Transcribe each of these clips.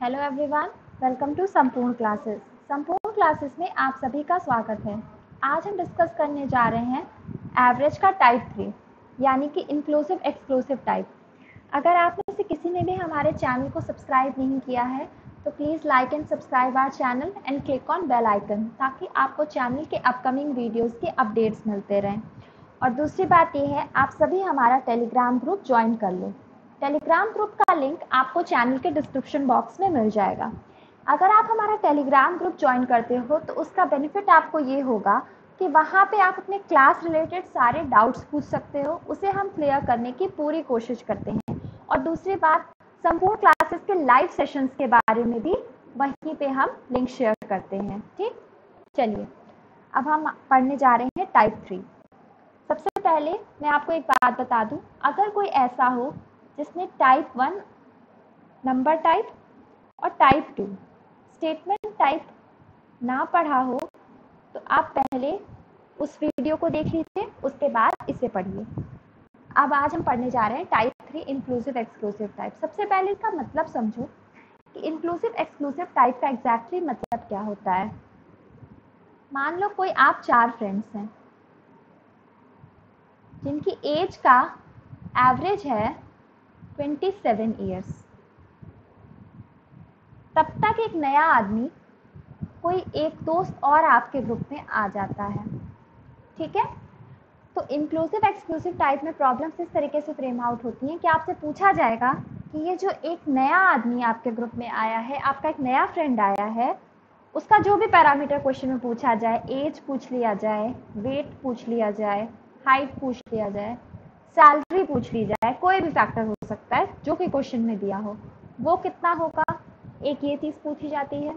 Hello everyone, welcome to संपूर्ण classes. संपूर्ण classes में आप सभी का स्वागत है। आज हम डिस्कस करने जा रहे हैं एवरेज का टाइप 3 यानी कि इंक्लूसिव एक्सक्लूसिव टाइप। अगर आप में से किसी ने भी हमारे चैनल को सब्सक्राइब नहीं किया है तो please like and subscribe our channel and click on bell icon ताकि आपको चैनल के अपकमिंग वीडियोज़ के अपडेट्स मिलते रहें। और दूसरी बात यह है, आप सभी हमारा टेलीग्राम ग्रुप ज्वाइन कर लो। टेलीग्राम ग्रुप का लिंक आपको चैनल के डिस्क्रिप्शन बॉक्स में मिल जाएगा। अगर आप हमारा टेलीग्राम ग्रुप ज्वाइन करते हो तो उसका बेनिफिट आपको ये होगा कि वहाँ पे आप अपने क्लास रिलेटेड सारे डाउट्स पूछ सकते हो, उसे हम क्लियर करने की पूरी कोशिश करते हैं। और दूसरी बात, संपूर्ण क्लासेस के लाइव सेशंस के बारे में भी वहीं पे हम लिंक शेयर करते हैं। ठीक, चलिए अब हम पढ़ने जा रहे हैं टाइप 3। सबसे पहले मैं आपको एक बात बता दूं, अगर कोई ऐसा हो जिसने टाइप 1 नंबर टाइप और टाइप 2 स्टेटमेंट टाइप ना पढ़ा हो तो आप पहले उस वीडियो को देख लीजिए, उसके बाद इसे पढ़िए। अब आज हम पढ़ने जा रहे हैं टाइप 3 इंक्लूसिव एक्सक्लूसिव टाइप। सबसे पहले इसका मतलब समझो कि इंक्लूसिव एक्सक्लूसिव टाइप का एग्जैक्टली मतलब क्या होता है। मान लो कोई आप 4 फ्रेंड्स हैं जिनकी एज का एवरेज है 27 ईयर्स। तब तक एक नया आदमी, कोई एक दोस्त और आपके ग्रुप में आ जाता है। ठीक है, तो इंक्लूसिव एक्सक्लूसिव टाइप में प्रॉब्लम्स इस तरीके से फ्रेम आउट होती हैं कि आपसे पूछा जाएगा कि ये जो एक नया आदमी आपके ग्रुप में आया है, आपका एक नया फ्रेंड आया है, उसका जो भी पैरामीटर क्वेश्चन में पूछा जाए, एज पूछ लिया जाए, वेट पूछ लिया जाए, हाइट पूछ लिया जाए, सैलरी पूछ ली जाए, कोई भी फैक्टर हो सकता है जो कि क्वेश्चन में दिया हो, वो कितना होगा। एक ये चीज़ पूछी जाती है।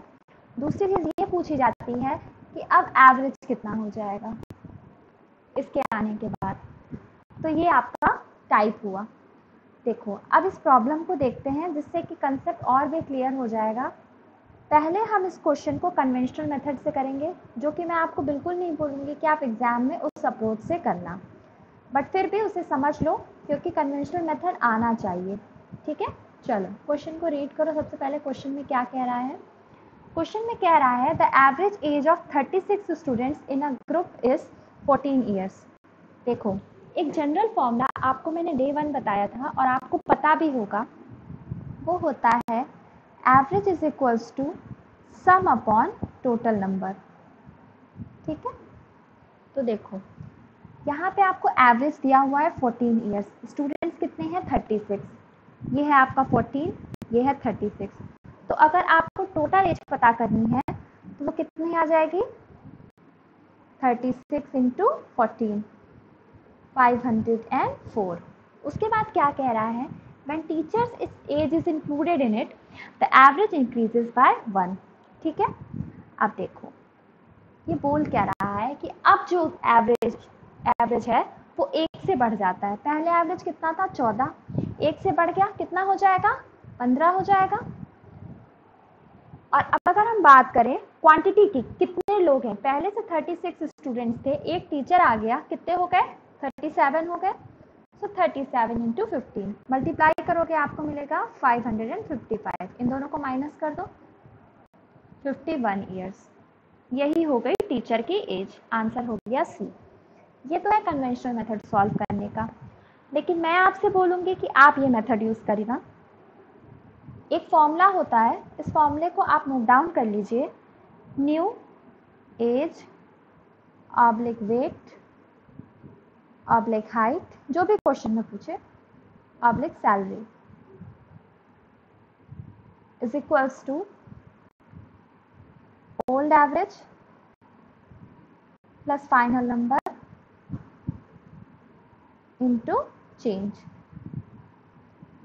दूसरी चीज़ ये पूछी जाती है कि अब एवरेज कितना हो जाएगा इसके आने के बाद। तो ये आपका टाइप हुआ। देखो अब इस प्रॉब्लम को देखते हैं जिससे कि कंसेप्ट और भी क्लियर हो जाएगा। पहले हम इस क्वेश्चन को कन्वेंशनल मेथड से करेंगे, जो कि मैं आपको बिल्कुल नहीं बोलूँगी कि आप एग्जाम में उस अप्रोच से करना, बट फिर भी उसे समझ लो क्योंकि कन्वेंशनल मेथड आना चाहिए। ठीक है, चलो क्वेश्चन को रीड करो। सबसे पहले क्वेश्चन में क्या कह रहा है। क्वेश्चन में कह रहा है the average age of 36 students in a group is 14 years. देखो, एक जनरल फॉर्मूला आपको मैंने डे 1 बताया था और आपको पता भी होगा, वो होता है average is equals to sum upon total number. ठीक है, तो देखो यहाँ पे आपको एवरेज दिया हुआ है 14 ईयर्स, स्टूडेंट्स कितने हैं 36, ये है आपका 14, ये है 36। तो अगर आपको टोटल एज पता करनी है तो वो कितनी आ जाएगी, 36 इंटू 14, 504। उसके बाद क्या कह रहा है, when teachers age is included in it the average increases by 1। ठीक है, अब देखो ये बोल क्या रहा है कि अब जो एवरेज है वो 1 से बढ़ जाता है। पहले एवरेज कितना था 14, 1 से बढ़ गया कितना हो जाएगा 15 हो जाएगा। और अब अगर हम बात करें क्वांटिटी की, कितने लोग हैं, पहले से 36 स्टूडेंट्स थे, एक टीचर आ गया, कितने हो गए 37 हो गए। सो 37 इंटू 15 मल्टीप्लाई करोगे आपको मिलेगा 555। इन दोनों को माइनस कर दो, 51 ईयर्स। यही हो गई टीचर की एज। आंसर हो गया सी। ये तो है कन्वेंशनल मेथड सॉल्व करने का, लेकिन मैं आपसे बोलूँगी कि आप ये मेथड यूज़ करेगा। एक फॉर्मूला होता है, इस फॉर्मूले को आप नोट डाउन कर लीजिए, new age oblique weight oblique height, जो भी क्वेश्चन में पूछे, oblique salary is equals to old average plus final number into change.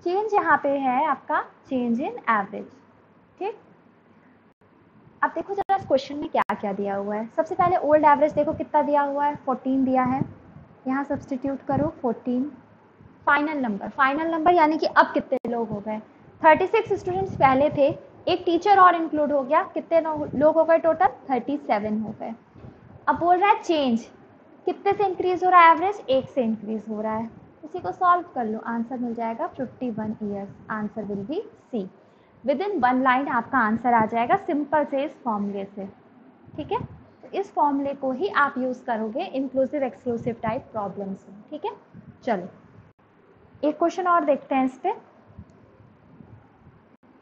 Change यहाँ पे है आपका चेंज इन एवरेज। ठीक, अब देखो जरा इस क्वेश्चन में क्या क्या दिया हुआ है। सबसे पहले ओल्ड एवरेज देखो कितना दिया हुआ है, 14 दिया है, यहाँ सब्सटीट्यूट करो 14। फाइनल नंबर यानी कि अब कितने लोग हो गए, 36 स्टूडेंट्स पहले थे, एक टीचर और इंक्लूड हो गया, कितने लोग हो गए टोटल 37 हो गए। अब बोल रहा है चेंज कितने से इंक्रीज हो रहा है, एवरेज 1 से इंक्रीज हो रहा है। इसी को सॉल्व कर लो, आंसर मिल जाएगा 51 years. Answer will be C. Within 1 line आपका आंसर आ जाएगा सिंपल से इस फॉर्मूले से। ठीक है, तो इस फॉर्मूले को ही आप यूज़ करोगे इंक्लूसिव एक्सक्लूसिव टाइप प्रॉब्लम्स में। ठीक है, चलो एक क्वेश्चन और देखते हैं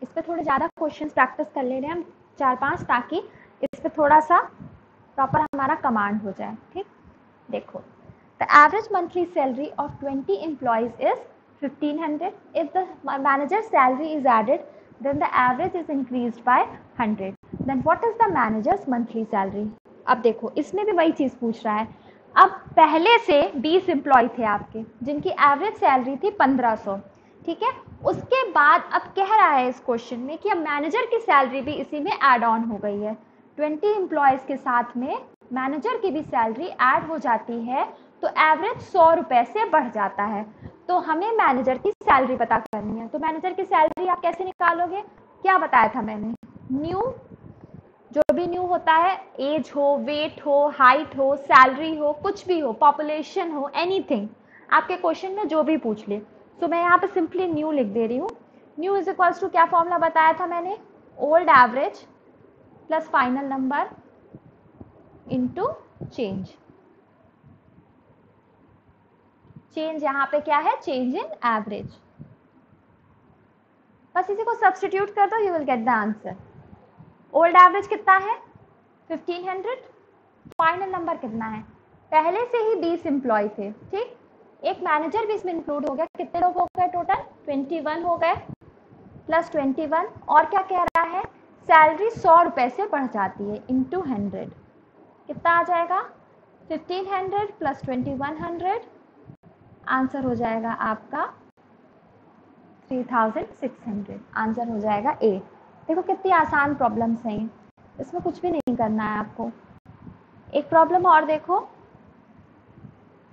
इस पे थोड़े ज़्यादा क्वेश्चन प्रैक्टिस कर ले रहे हैं हम 4-5, ताकि इस पे थोड़ा सा प्रॉपर हमारा कमांड हो जाए। ठीक, देखो, the average monthly salary of 20 employees is 1500. If the manager salary is added then the average is increased by 100. Then what is the manager's monthly salary? अब देखो, इसमें भी वही चीज़ पूछ रहा है। अब पहले से 20 एम्प्लॉय थे आपके जिनकी एवरेज सैलरी थी 1500। ठीक है, उसके बाद अब कह रहा है इस क्वेश्चन में कि अब मैनेजर की सैलरी भी इसी में ऐड ऑन हो गई है। 20 एम्प्लॉयज़ के साथ में मैनेजर की भी सैलरी ऐड हो जाती है, तो एवरेज 100 रुपये से बढ़ जाता है। तो हमें मैनेजर की सैलरी पता करनी है। तो मैनेजर की सैलरी आप कैसे निकालोगे? क्या बताया था मैंने? न्यू, जो भी न्यू होता है, एज हो, वेट हो, हाइट हो, सैलरी हो, कुछ भी हो, पॉपुलेशन हो, एनीथिंग आपके क्वेश्चन में जो भी पूछ ले। तो मैं यहाँ पे सिंपली न्यू लिख दे रही हूँ। न्यू इज इक्वल्स टू, क्या फॉर्मूला बताया था मैंने? Old average plus final number into change. Change यहाँ पे क्या है? Change in average. बस इसी को सब्स्टिट्यूट कर दो, you will get the answer. Old average कितना है? 1500। फाइनल नंबर कितना है? पहले से ही 20 एम्प्लॉय थे। ठीक, एक मैनेजर भी इसमें इंक्लूड हो गया। कितने लोग हो गए टोटल? 21 हो गए, प्लस 21। और क्या कह रहा है? सैलरी 100 रुपये से बढ़ जाती है इंटू 100। कितना आ जाएगा? 1500 प्लस 2100, आंसर हो जाएगा आपका 3600। आंसर हो जाएगा ए। देखो कितनी आसान प्रॉब्लम्स हैं, इसमें कुछ भी नहीं करना है आपको। एक प्रॉब्लम और देखो,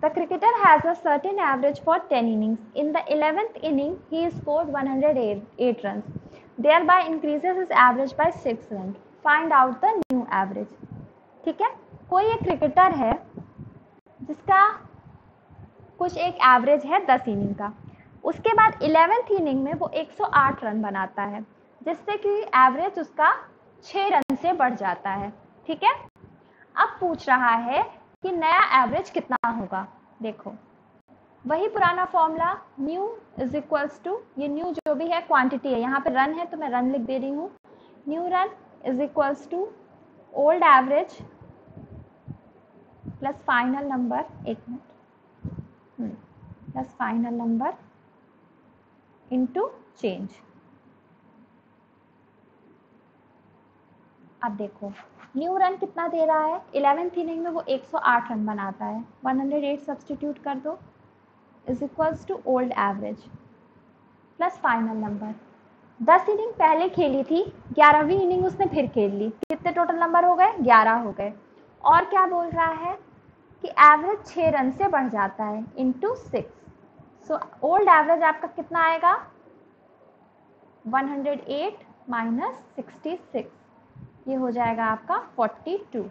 the cricketer has a certain average for 10 innings. In the 11th inning, he scored 108 runs. Thereby increases his average by 6 runs. Find out the new average. ठीक है, कोई एक क्रिकेटर है जिसका कुछ एक एवरेज है 10 इनिंग का। उसके बाद 11th इनिंग में वो 108 रन बनाता है, जिससे कि एवरेज उसका 6 रन से बढ़ जाता है। ठीक है, अब पूछ रहा है कि नया एवरेज कितना होगा। देखो, वही पुराना formula, new is equals to, ये न्यू जो भी है क्वांटिटी है, यहाँ पे रन है तो मैं रन लिख दे रही हूँ। New run is equals to old average plus final number, एक मिनट, plus final number into change. अब देखो, न्यू रन कितना दे रहा है? 11th इनिंग में वो 108 रन बनाता है, 108 सब्सटीट्यूट कर दो, is equals to old average plus final number. 10 inning पहले खेली थी, 11वीं इनिंग उसने फिर खेल ली, कितने टोटल नंबर हो गए? 11 हो गए। और क्या बोल रहा है कि एवरेज 6 रन से बढ़ जाता है इंटू 6। सो ओल्ड एवरेज आपका कितना आएगा? 108 माइनस 66, ये हो जाएगा आपका 42।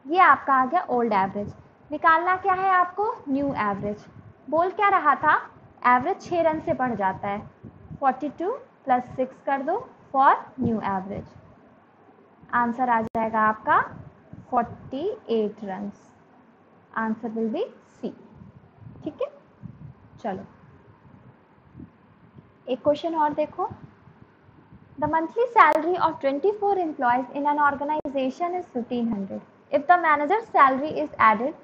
ये आपका आ गया ओल्ड एवरेज। निकालना क्या है आपको? New average. बोल क्या रहा था? एवरेज 6 रन से बढ़ जाता है। 42 प्लस 6 कर दो फॉर न्यू एवरेज, आंसर आ जाएगा आपका 48 run. Answer will be C. ठीक है, चलो एक क्वेश्चन और देखो। The monthly salary of 24 employees in an organization is 1500. If the manager's salary is added,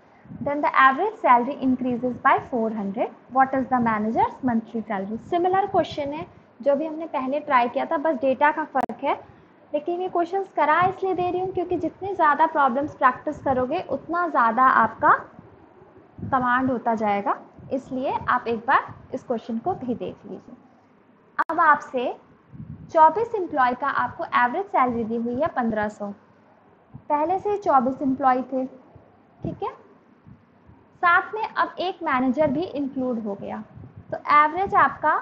then the average salary increases by 400. What is the manager's monthly salary? Similar question है जो भी हमने पहले ट्राई किया था, बस डेटा का फ़र्क है। लेकिन ये क्वेश्चंस करा इसलिए दे रही हूँ क्योंकि जितने ज़्यादा प्रॉब्लम्स प्रैक्टिस करोगे उतना ज़्यादा आपका कमांड होता जाएगा, इसलिए आप एक बार इस क्वेश्चन को भी देख लीजिए। अब आपसे 24 एम्प्लॉय का आपको एवरेज सैलरी दी हुई है 1500। पहले से 24 एम्प्लॉय थे। ठीक है, साथ में अब एक मैनेजर भी इंक्लूड हो गया, तो एवरेज आपका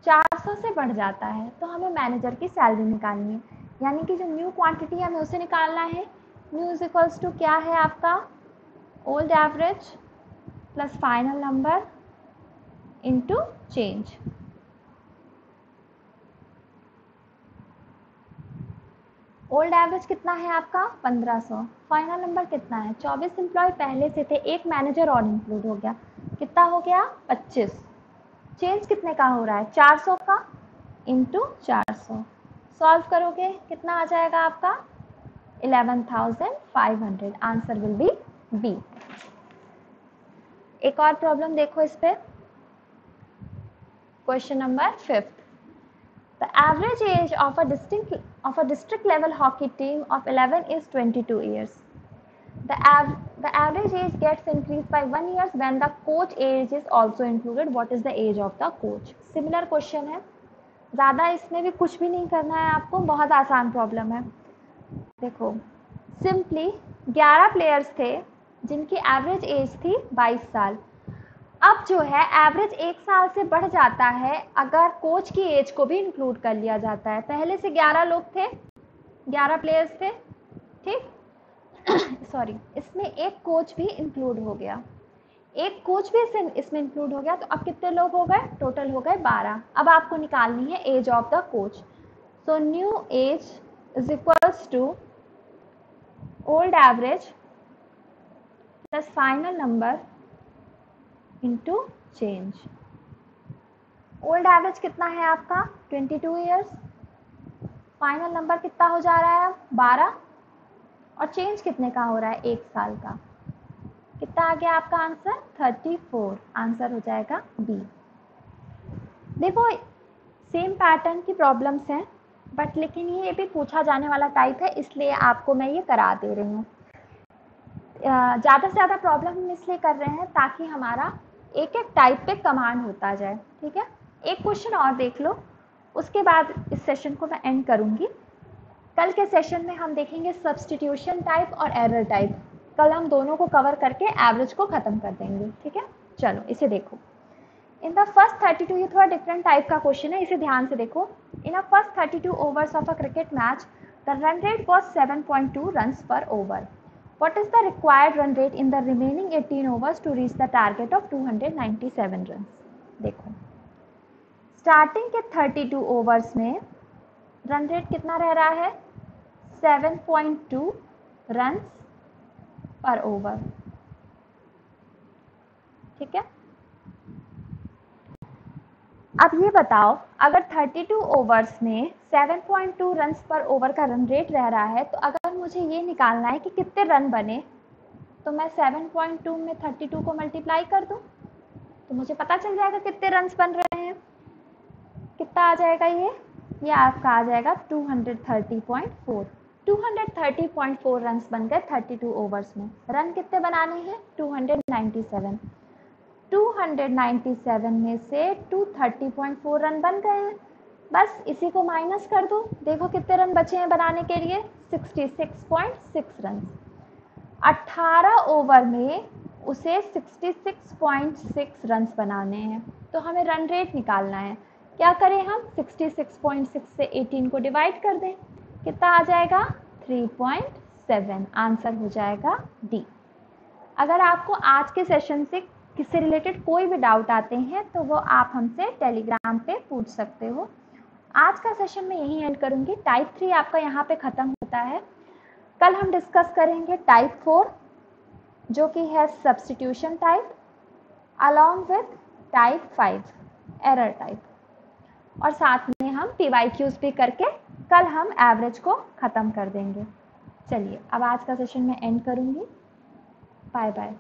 400 से बढ़ जाता है। तो हमें मैनेजर की सैलरी निकालनी है, यानी कि जो न्यू क्वांटिटी है हमें उसे निकालना है। न्यू इज इक्वल्स टू क्या है आपका? Old average plus final number into change. Old average कितना है आपका 1500। फाइनल नंबर कितना है 24 एम्प्लॉय पहले से थे, एक मैनेजर और इंक्लूड हो गया, कितना हो गया 25। चेंज कितने का हो रहा है 400 का इंटू 400। सॉल्व करोगे कितना आ जाएगा आपका 11,500। Answer will be B. एक और प्रॉब्लम देखो इस पे, question number 5। The average age of a district level hockey team of 11 is 22 years. The average age gets increased by 1 year when the coach age is also included. What is the age of the coach? Similar question है, ज़्यादा इसमें भी कुछ भी नहीं करना है आपको, बहुत आसान प्रॉब्लम है। देखो सिंपली 11 प्लेयर्स थे जिनकी एवरेज एज थी 22 साल। अब जो है एवरेज 1 साल से बढ़ जाता है अगर कोच की एज को भी इंक्लूड कर लिया जाता है। पहले से 11 लोग थे, 11 प्लेयर्स थे, ठीक सॉरी, इसमें एक कोच भी इंक्लूड हो गया, एक कोच भी इसमें इंक्लूड हो गया, तो अब कितने लोग हो गए टोटल हो गए 12। अब आपको निकालनी है age of the coach. So new age is equals to old average plus final number into change. Old average कितना है आपका 22 ईयर्स, फाइनल नंबर कितना हो जा रहा है 12, और चेंज कितने का हो रहा है 1 साल का, कितना आ गया आपका आंसर 34। आंसर हो जाएगा बी। देखो सेम पैटर्न की प्रॉब्लम्स हैं बट लेकिन ये भी पूछा जाने वाला टाइप है, इसलिए आपको मैं ये करा दे रही हूँ। ज़्यादा से ज़्यादा प्रॉब्लम हम इसलिए कर रहे हैं ताकि हमारा एक एक टाइप पे कमांड होता जाए, ठीक है। एक क्वेश्चन और देख लो, उसके बाद इस सेशन को मैं एंड करूँगी। कल के सेशन में हम देखेंगे सब्स्टिट्यूशन टाइप और एरर टाइप। कल हम दोनों को कवर करके एवरेज को ख़त्म कर देंगे, ठीक है। चलो इसे देखो। इन द फर्स्ट 32, ये थोड़ा डिफरेंट टाइप का क्वेश्चन है, इसे ध्यान से देखो। In a first 32 overs of a cricket match the run rate was 7.2 runs per over. What is the required run rate in the remaining 18 overs to reach the target of 297 runs? देखो starting के 32 overs में run rate कितना रह रहा है 7.2 runs per over, ठीक है। अब ये बताओ अगर 32 ओवर्स में 7.2 रन्स पर ओवर का रन रेट रह रहा है, तो अगर मुझे ये निकालना है कि कितने रन बने, तो मैं 7.2 में 32 को मल्टीप्लाई कर दूं तो मुझे पता चल जाएगा कितने रन्स बन रहे हैं। कितना आ जाएगा ये आपका आ जाएगा 230.4। 230.4 रन्स बन गए 32 ओवर्स में। रन कितने बनाने हैं 297। 297 में से 230.4 रन बन गए हैं, बस इसी को माइनस कर दो, देखो कितने रन बचे हैं बनाने के लिए 66.6 रन। 18 ओवर में उसे 66.6 रन्स बनाने हैं, तो हमें रन रेट निकालना है। क्या करें हम 66.6 से 18 को डिवाइड कर दें, कितना आ जाएगा 3.7। आंसर हो जाएगा डी। अगर आपको आज के सेशन से किससे रिलेटेड कोई भी डाउट आते हैं तो वो आप हमसे टेलीग्राम पे पूछ सकते हो। आज का सेशन मैं यहीं एंड करूँगी। टाइप 3 आपका यहाँ पे ख़त्म होता है। कल हम डिस्कस करेंगे टाइप 4 जो कि है substitution type, along with type 5 error type, और साथ में हम PYQs भी करके कल हम एवरेज को ख़त्म कर देंगे। चलिए अब आज का सेशन मैं एंड करूँगी। Bye bye.